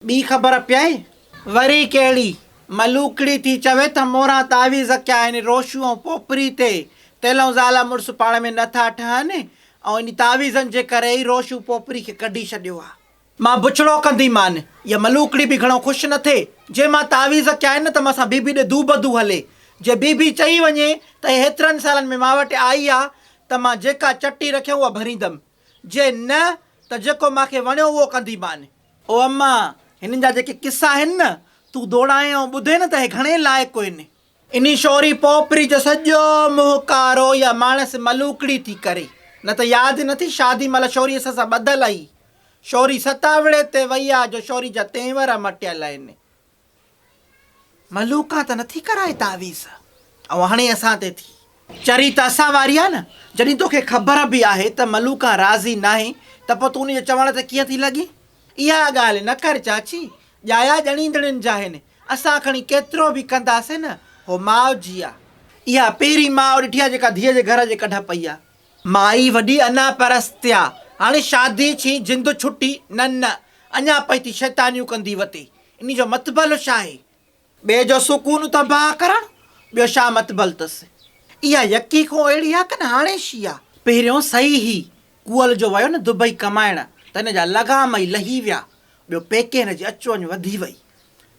B खबर पियाए वरी कहिड़ी मलूकड़ी थी चवे त मोरा तावीज़ कया आहिनि रोशू ऐं पोपरी ते तेलो ज़ाल मुड़ुस पाण में नथा ठहनि ऐं इन तावीज़नि जे करे ई रोशू पोपरी खे कढी छॾियो आहे। मां बुछड़ो कंदीमान इहा मलूकड़ी बि घणो ख़ुशि न थिए जे मां तावीज़ कया आहिनि त मां बीबी ॾे दू बदू हले। जे बीबी चई वञे त हेतिरनि सालनि में मां वटि आई आहे त मां जेका चटी रखियो उहा भरींदमि, जे न त जेको मूंखे वणियो उहो कंदीमान। ओ अम्मा हिननि जा जेके किस्सा आहिनि न तूं दौड़ाए ऐं ॿुधे न त हे घणे लाइक़ु आहिनि। इन शोरी पोपरी जो सॼो मुहकारो या माणस मलूकड़ी थी करे, न त यादि नथी शादी महिल शोरी असां सां ॿधल आई। शोरी सतावड़े ते वई आहे जो शोरी जा तेवर मटियल आहिनि। मलूका त नथी कराए तावीज़ ऐं हाणे असां ते थी चरी त असां वारी आहे न। जॾहिं तोखे ख़बर बि आहे त मलूका राज़ी न आहे त पोइ तूं उनजे चवण ते कीअं थी लॻी। इहा ॻाल्हि न कर चाची, ॼाया ॼणींदड़नि जा आहिनि, असां खणी केतिरो बि कंदासीं न हो माउ जी आहे। इहा पहिरीं माउ ॾिठी आहे जेका धीअ जे घर जे कढ पई आहे। माई वॾी अना परस्ती आहे, हाणे शादी छी जिंद छुटी न अञा पई थी शैतानियूं कंदी वते। इन जो मतबल छा आहे? ॿिए जो सुकून तबाह करणु, ॿियो छा मतबल अथसि? इहा यकी खां अहिड़ी आहे की न हाणे शी आहे। पहिरियों सही ही कुअल जो वियो न दुबई कमाइण त हिन जा लगाम ई लही विया, ॿियो पेके हिन जी अचु वञु वधी वई।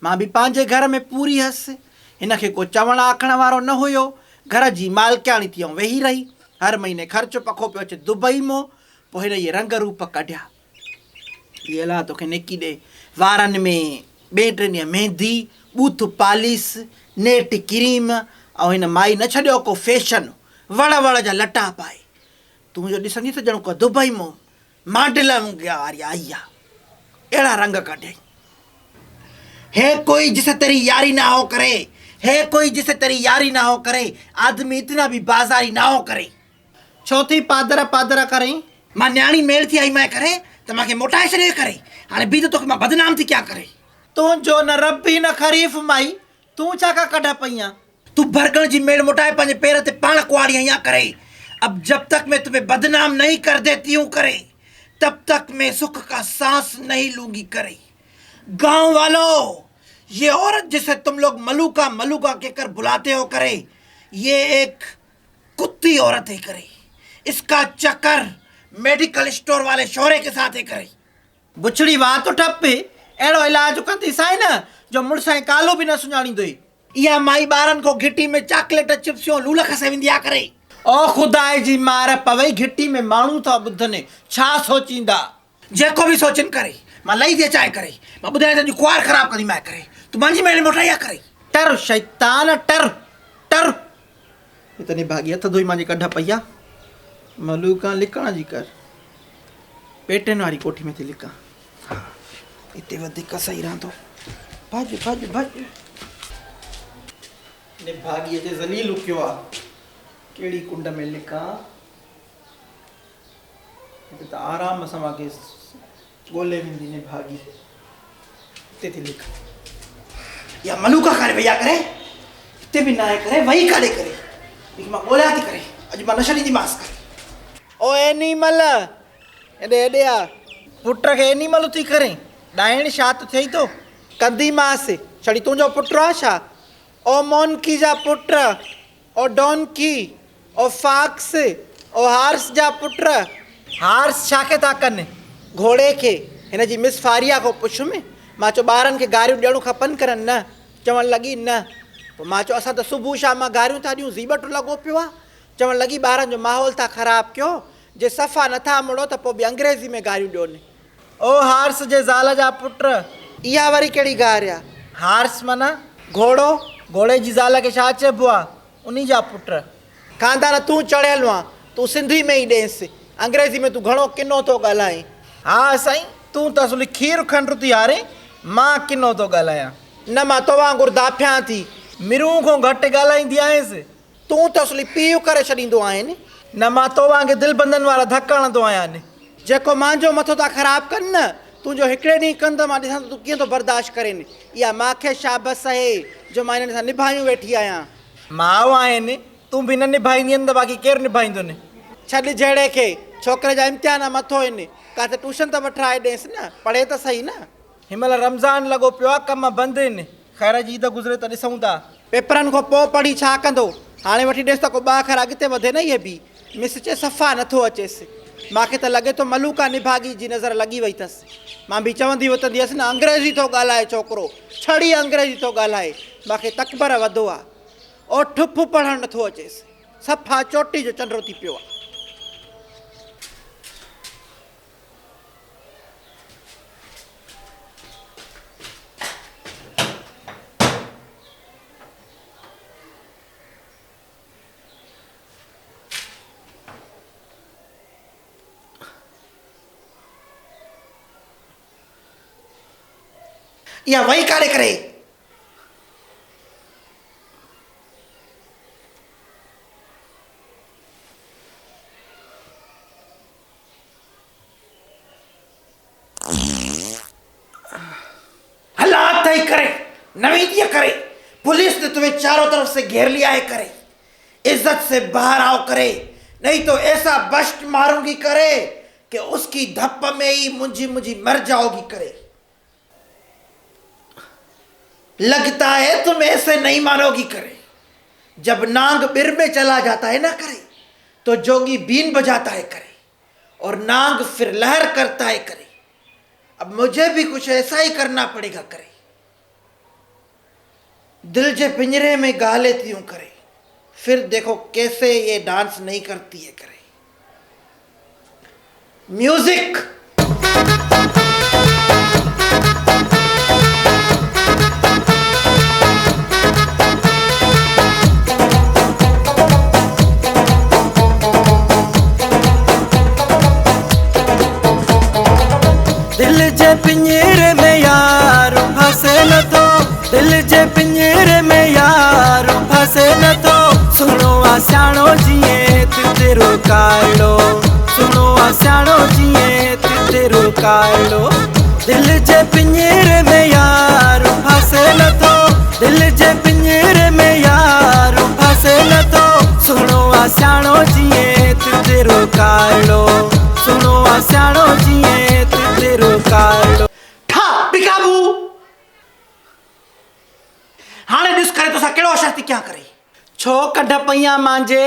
मां बि पंहिंजे घर में पूरी हुअसि, हिनखे को चवण आखण वारो न हुयो। घर जी मालकियाणी थी ऐं वेही रही, हर महीने ख़र्चु पखो पियो अचे दुबई मों। पोइ हिन इहे रंग रूप कढिया, इहे अला तोखे नेकी ॾे, वारनि में ॿिए टे ॾींहं मेहंदी, बूथ पालिश, नेट क्रीम, ऐं हिन माई न छॾियो को फैशन, वड़ जा लटा पाए। तूं जो ॾिसंदी त ॼणो को दुबई मों मॉडल वारी आई आहे, अहिड़ा रंग कढियई। है कोई जिसे तेरी यारी ना हो करे, है कोई जिसे तेरी यारी ना हो करे, आदमी इतना भी बाज़ारी ना हो करे। छो थी पादर पादर करे? मां न्याणी मेल थी आई मैं करे त मूंखे मोटाए छॾे करे, हाणे बि त तोखे मां बदनाम थी क्या करे। तुंहिंजो न रबी न खरीफ़ माई, तूं छा का कढ पई आहीं? तूं भरगण जी मेल मोटाए पंहिंजे पेर ते पाण कुआड़ी आहीं करे। अब जब तक मैं तुम्हें बदनाम नहीं कर देती हूँ करे, तब तक मैं सुख का सांस नहीं लूंगी करे। गांव वालों, ये औरत जिसे तुम लोग मलूका मलूका कहकर बुलाते हो करे, ये एक कुत्ती औरत है करे। इसका चक्कर मेडिकल स्टोर वाले शोरे के साथ है करे। बुछड़ी वाह तो ठप्पे, अहिड़ो इलाज कंदी साईं न जो मुड़ुसां कालो बि न सुञाणींदो। इहा माई ॿारनि खां घिटी में चॉकलेट चिप्सियूं लूल खसे वेंदी आहे करे। ओ ख़ुदा जी मार पवई, घिटी में माण्हू था ॿुधनि, छा सोचींदा? जेको बि सोचनि करे, मां लही थी अचाए करे, मां ॿुधायां तुंहिंजी कुआर ख़राबु कंदी मां करे, तूं मुंहिंजी मेल मोटाई आहे करे। टर शैतान टर टर। इतनी भागी हथ धोई मुंहिंजी कढ पई आहे। मलूका लिकण जी कर, पेटनि वारी कोठी में थी लिकां। हा हिते वधीक सही रहंदो। भॼ भॼ भॼ। इन भाॻीअ जे ज़लील कयो आहे, कहिड़ी कुंड में लिकां? हिते त आराम सां मूंखे ॻोल्हे वेंदी ने भाॻी, हिते थी लिखां। या मलूका काॾे वई आहे करे, हिते बि न आहे करे, वई काॾे करे, मां ॻोल्हियां थी करे, अॼु मां न छॾींदीमांसि करे। ओ एनीमल, हेॾे हेॾे आ, पुट खे एनीमल थी करे, ॾाइण छा त थिए थो? कंदीमांसि, छड़ी तुंहिंजो पुटु आहे छा? ओ मोनकी जा पुट, ओ डोनकी, ओ फॉक्स, ओ हार्स जा पुट। हार्स छा खे था कनि? घोड़े खे। हिन जी मिस फारिया खां पुछ में। मां चयो ॿारनि खे गारियूं ॾियणु खपनि करनि न, चवणु लॻी न। पोइ मां चयो असां त सुबुह शाम गारियूं था ॾियूं, ज़ीबट लॻो पियो आहे। चवणु लॻी ॿारनि जो माहौल था ख़राबु कयो, जे सफ़ा नथा मुड़ो त पोइ बि अंग्रेज़ी में गारियूं ॾियोनि। ओ हार्स जे ज़ाल जा पुट, इहा वरी कहिड़ी ॻाल्हि आहे? हार्स माना घोड़ो, घोड़े जी ज़ाल खे छा चइबो आहे? उन जा पुट। खानदान तूं चढ़ियलु आहे, तूं सिंधी में ई ॾेसि, अंग्रेज़ी में तूं घणो किनो थो ॻाल्हाए। हा साईं, तूं त असुली खीरु खंडु थी यारे, मां किनो थो ॻाल्हायां। न मां तो वांगुरु दाफियां थी, मिरूं खां घटि ॻाल्हाईंदी आहियां। तूं त असुली पीउ करे छॾींदो आहिनि, न मां तो वांगुरु दिलि बंधनि वारा धक हणंदो आहियां। जेको मुंहिंजो मथो था ख़राबु कनि न, तुंहिंजो हिकिड़े ॾींहुं कंद मां ॾिसां तूं कीअं थो बर्दाश्त करेनि। इहा मूंखे शाबस आहे जो मां हिननि सां निभायूं वेठी आहियां। माउ आहिनि, तूं बि न निभाईंदी त बाक़ी केरु निभाईंदो न? छॾ जहिड़े खे, छोकिरे जा इम्तिहान मथो आहिनि, किथे ट्यूशन त वठाए ॾेसि न, पढ़े त सही न। हिमल रमज़ान लगो पियो आहे, कम बंदि आहिनि। ख़ैर जी ईद गुज़रे त ॾिसूं था। पेपरनि खां पोइ पढ़ी छा कंदो? हाणे वठी ॾिस त को ॿ अखर अॻिते वधे न। इहे बि मिस चए सफ़ा नथो अचेसि। मूंखे त लॻे थो मलूका निभागी जी नज़र लॻी वई अथसि। मां बि चवंदी वठंदी हुअसि न, अंग्रेज़ी थो ॻाल्हाए छोकिरो, छड़ी अंग्रेज़ी थो ॻाल्हाए। मूंखे तकबर वधो आहे। ओ ठुप पढ़णु नथो अचेसि, सफ़ा चोटी जो चंडो थी पियो आहे। इहा वही कारे करे हालात ही करे नवीदिया करे। पुलिस ने तुम्हें चारों तरफ से घेर लिया है करे। इज्जत से बाहर आओ करे, नहीं तो ऐसा बस्ट मारूंगी करे कि उसकी धप्प में ही मुझी मुझी मर जाओगी करे। लगता है तुम ऐसे नहीं मानोगी करे। जब नांग बिर में चला जाता है ना करे, तो जोगी बीन बजाता है करे, और नांग फिर लहर करता है करे। अब मुझे भी कुछ ऐसा ही करना पड़ेगा करे। दिल जे पिंजरे में गा लेती हूं करे, फिर देखो कैसे ये डांस नहीं करती है करे। म्यूजिक। दिल जे पिंजरे में यार फंसे न तो, दिल जे पिंजरे में यार फंसे न तो। सुनो आसियाणो जिए तेरो कालो, सुनो आसियाणो जिए तेरो कालो। दिल जे पिंजरे में यार फंसे न तो, दिल जे पिंजरे में यार फंसे न तो। सुनो आसियाणो जिए तेरो कालो, सुनो आसियाणो जिए तेरो कालो। ठा बिकाबू हाणे ॾिस करे तोसां कहिड़ो असर थी क्या करे। छो कढ पईया मांजे,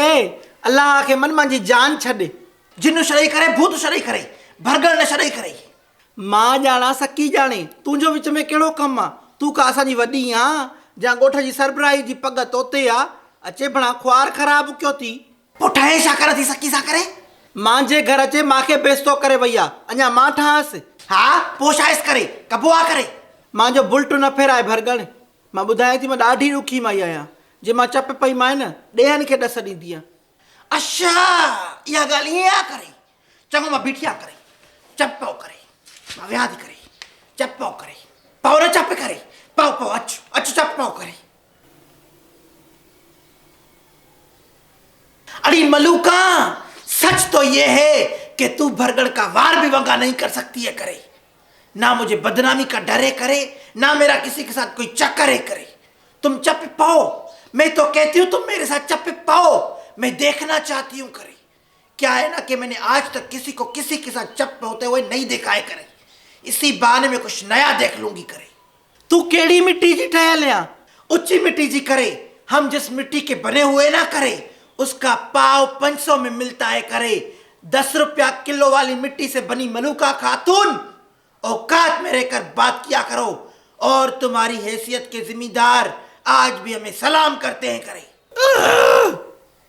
अल्लाह खे मन मांजी जान छॾे। जिन छॾई करे, भूत छॾई करे, भरगड़ न छॾई करे। मां ॼाणा सकी ॼाणे, तुंहिंजो विच में कहिड़ो कमु आहे? तूं का असांजी वॾी आहे जा ॻोठ जी सरबराही जी पग तोते आहे? अचे भणा ख्वार ख़राबु कयो थी। पोइ ठहे छा करे थी सकी सां करे? मांजे घर अचे मांखे बेइज़्ज़तो करे वई आहे, अञा मां ठांसि। हा पोइ छा करे कबो आहे करे। मांजो बुल्ट न फेराए भरगड़। मां ॿुधायां थी, मां ॾाढी ॾुखी माई आहियां। जे मां चप पई मां न ॾेहनि खे ॾस ॾींदी आहियां। अच्छा इहा ॻाल्हि ईअं आहे करे। चङो मां बीठी आहे करे, चप पियो करे, मां वियां थी करे, चप पियो करे, पाओ न चप करे, पाओ पाओ अच अच चप पियो करे। अड़ी मलूका, सच तो ये है कि तू भरगड़ का वार भी वंगा नहीं कर सकती है करे। ना मुझे बदनामी का डरे करे, ना मेरा किसी के साथ कोई चक्कर है करे। तुम चप पाओ, मैं तो कहती हूँ तुम मेरे साथ चप पाओ, मैं देखना चाहती हूँ करे। क्या है ना कि मैंने आज तक किसी को किसी के साथ चप होते हुए नहीं देखा है करे। इसी बहाने में कुछ नया देख लूंगी करे। तू केड़ी मिट्टी जी ठहल या? उच्ची मिट्टी जी करे। हम जिस मिट्टी के बने हुए ना करे, उसका पाव 500 में मिलता है करे। 10 रुपया किलो वाली मिट्टी से बनी मलूका खातून, औकात में रहकर बात किया करो। और तुम्हारी हैसियत के जिम्मेदार आज भी हमें सलाम करते हैं करे।